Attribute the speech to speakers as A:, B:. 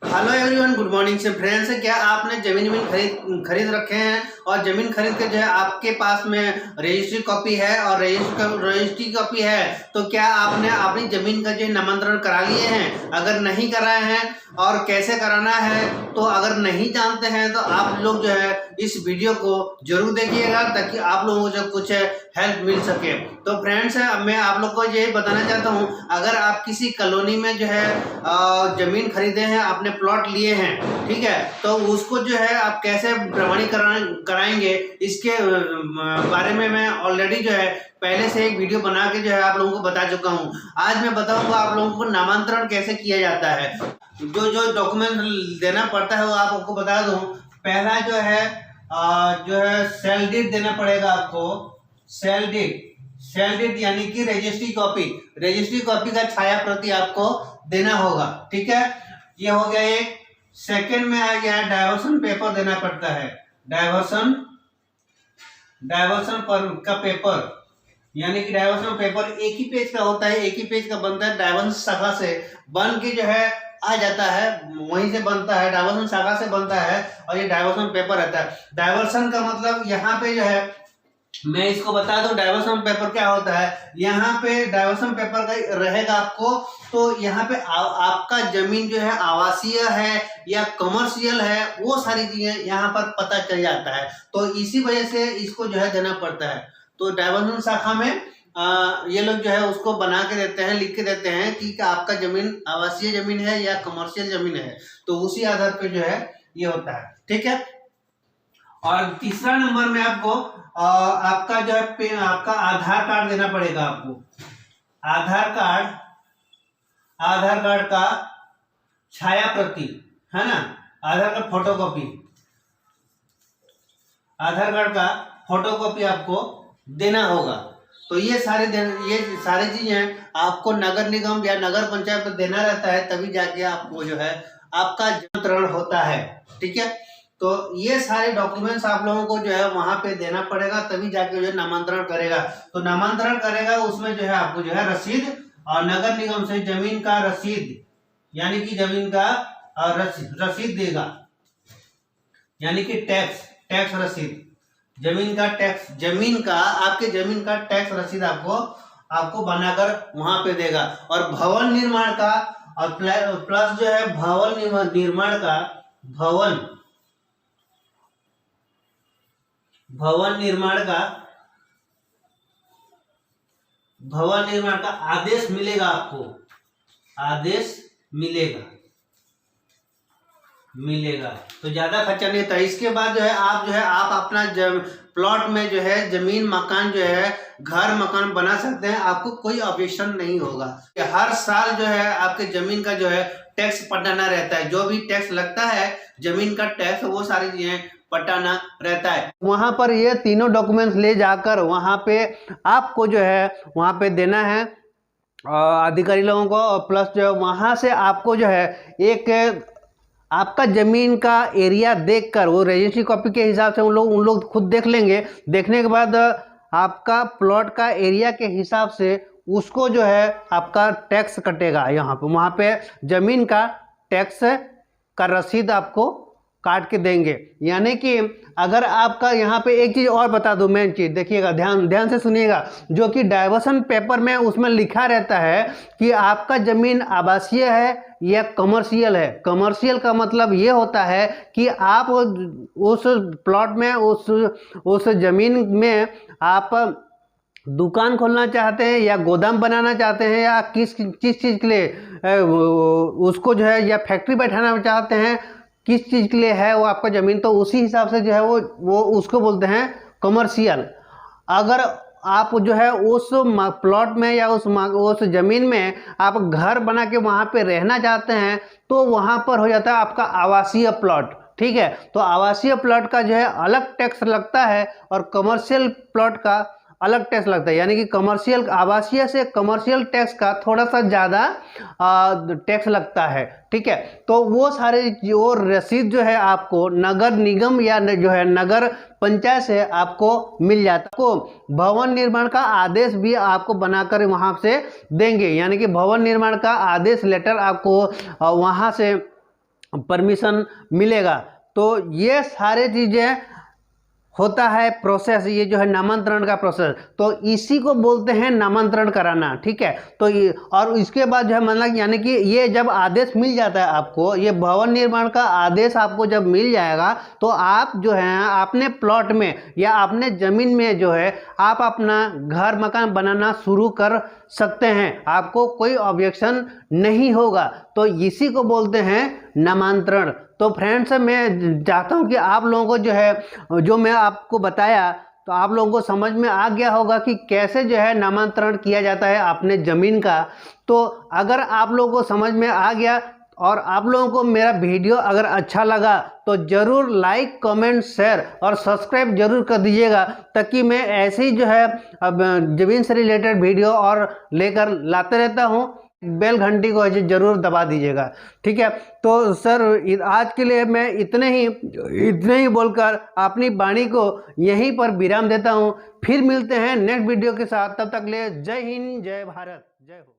A: Hello everyone, good morning से friends. क्या आपने जमीन खरीद रखे हैं और जमीन खरीद के जो है आपके पास में रजिस्ट्री कॉपी है और रजिस्ट्री कॉपी है, तो क्या आपने अपनी जमीन का जो नामांतरण करा लिए हैं? अगर नहीं कराए हैं और कैसे कराना है, तो अगर नहीं जानते हैं तो आप लोग जो है इस वीडियो को जरूर देखिएगा ताकि आप लोगों को जो कुछ हेल्प मिल सके। तो फ्रेंड्स, मैं आप लोग को ये बताना चाहता हूँ, अगर आप किसी कॉलोनी में जो है जमीन खरीदे हैं, आपने प्लॉट लिए हैं, ठीक है, तो उसको जो है आप कैसे प्रमाणीकरण कराएंगे, इसके बारे में मैं ऑलरेडी जो है पहले से एक वीडियो बना के जो है आप लोगों को बता चुका हूँ। आज मैं बताऊंगा आप लोगों को नामांतरण कैसे किया जाता है। जो डॉक्यूमेंट देना पड़ता है वो आपको बता दूं। पहला जो है सेल डीड देना पड़ेगा आपको। सेल डीड यानी कि रजिस्ट्री कॉपी का छाया प्रति आपको देना होगा, ठीक है। ये हो गया एक। सेकंड में आ गया डाइवर्सन पेपर देना पड़ता है। डाइवर्सन का पेपर, यानी कि डाइवर्सन पेपर एक ही पेज का होता है, एक ही पेज का बनता है। डाइवर्सन शाखा से बन के जो है आ जाता है, वहीं से बनता है, डाइवर्सन शाखा से बनता है और ये डाइवर्सन पेपर रहता है। डाइवर्सन का मतलब यहाँ पे जो है मैं इसको बता दूं, डाइवर्सन पेपर क्या होता है। यहाँ पे डाइवर्सन पेपर का रहेगा आपको, तो यहाँ पे आपका जमीन जो है आवासीय है या कमर्शियल है, वो सारी चीजें यहाँ पर पता चल जाता है। तो इसी वजह से इसको जो है देना पड़ता है। तो डाइवर्सन शाखा में ये लोग जो है उसको बना के देते हैं, लिख के देते हैं कि आपका जमीन आवासीय जमीन है या कमर्शियल जमीन है, तो उसी आधार पे जो है ये होता है, ठीक है। और तीसरा नंबर में आपको आपका जो है आपका आधार कार्ड देना पड़ेगा आपको। आधार कार्ड का छाया प्रति, है ना, आधार कार्ड फोटोकॉपी, आधार कार्ड का फोटोकॉपी आपको देना होगा। तो ये सारी चीजें आपको नगर निगम या नगर पंचायत में देना रहता है, तभी जाके आपको जो है आपका नामांतरण होता है, ठीक है। तो ये सारे डॉक्यूमेंट्स आप लोगों को जो है वहां पे देना पड़ेगा, तभी जाके जो है नामांतरण करेगा। तो नामांतरण करेगा उसमें जो है आपको जो है रसीद और नगर निगम से जमीन का रसीद, यानी कि जमीन का रसीद देगा, यानी कि टैक्स रसीद, आपके जमीन का टैक्स रसीद आपको बनाकर वहां पे देगा। और भवन निर्माण का और प्लस जो है भवन निर्माण का आदेश मिलेगा आपको, आदेश मिलेगा। तो ज्यादा खर्चा नहीं होता। इसके बाद जो है आप अपना प्लॉट में जो है जमीन मकान जो है घर मकान बना सकते हैं, आपको कोई ऑब्जेक्शन नहीं होगा। हर साल जो है आपके जमीन का जो है टैक्स पटाना रहता है, जो भी टैक्स लगता है जमीन का टैक्स, वो सारी चीजें पटाना रहता है। वहां पर ये तीनों डॉक्यूमेंट्स ले जाकर वहां पे आपको जो है वहां पे देना है अधिकारी लोगों को। और प्लस जो वहां से आपको जो है एक आपका जमीन का एरिया देखकर, वो रजिस्ट्री कॉपी के हिसाब से उन लोग खुद देख लेंगे। देखने के बाद आपका प्लॉट का एरिया के हिसाब से उसको जो है आपका टैक्स कटेगा यहाँ पे, वहाँ पे जमीन का टैक्स का रसीद आपको काट के देंगे। यानी कि अगर आपका यहाँ पे एक चीज़ और बता दूं, मेन चीज़ देखिएगा, ध्यान से सुनिएगा, जो कि डाइवर्सन पेपर में उसमें लिखा रहता है कि आपका ज़मीन आवासीय है या कमर्शियल है। कमर्शियल का मतलब ये होता है कि आप उस प्लॉट में उस ज़मीन में आप दुकान खोलना चाहते हैं या गोदाम बनाना चाहते हैं या किस चीज़ के लिए उसको जो है या फैक्ट्री बैठाना चाहते हैं, किस चीज़ के लिए है वो आपका ज़मीन, तो उसी हिसाब से जो है वो उसको बोलते हैं कमर्शियल। अगर आप जो है उस प्लॉट में या उस ज़मीन में आप घर बना के वहाँ पे रहना चाहते हैं, तो वहाँ पर हो जाता है आपका आवासीय प्लॉट, ठीक है। तो आवासीय प्लॉट का जो है अलग टैक्स लगता है और कमर्शियल प्लॉट का अलग टैक्स लगता है। यानी कि कमर्शियल, आवासीय से कमर्शियल टैक्स का थोड़ा सा ज़्यादा टैक्स लगता है, ठीक है। तो वो सारे जो रसीद जो है आपको नगर निगम या जो है नगर पंचायत से आपको मिल जाता है। आपको भवन निर्माण का आदेश भी आपको बनाकर वहाँ से देंगे, यानी कि भवन निर्माण का आदेश लेटर आपको वहाँ से परमिशन मिलेगा। तो ये सारे चीज़ें होता है प्रोसेस, ये जो है नामांतरण का प्रोसेस, तो इसी को बोलते हैं नामांतरण कराना, ठीक है। तो ये और इसके बाद जो है मतलब यानी कि ये जब आदेश मिल जाता है आपको, ये भवन निर्माण का आदेश आपको जब मिल जाएगा तो आप जो है अपने प्लॉट में या अपने ज़मीन में जो है आप अपना घर मकान बनाना शुरू कर सकते हैं, आपको कोई ऑब्जेक्शन नहीं होगा। तो इसी को बोलते हैं नामांतरण। तो फ्रेंड्स मैं चाहता हूं कि आप लोगों को जो है जो मैं आपको बताया तो आप लोगों को समझ में आ गया होगा कि कैसे जो है नामांतरण किया जाता है अपने ज़मीन का। तो अगर आप लोगों को समझ में आ गया और आप लोगों को मेरा वीडियो अगर अच्छा लगा तो ज़रूर लाइक कमेंट शेयर और सब्सक्राइब जरूर कर दीजिएगा, ताकि मैं ऐसे ही जो है अब ज़मीन से रिलेटेड वीडियो और लेकर लाते रहता हूँ। बेल घंटी को जरूर दबा दीजिएगा, ठीक है। तो सर आज के लिए मैं इतने ही बोलकर अपनी वाणी को यहीं पर विराम देता हूं। फिर मिलते हैं नेक्स्ट वीडियो के साथ, तब तक ले जय हिंद, जय भारत, जय हो।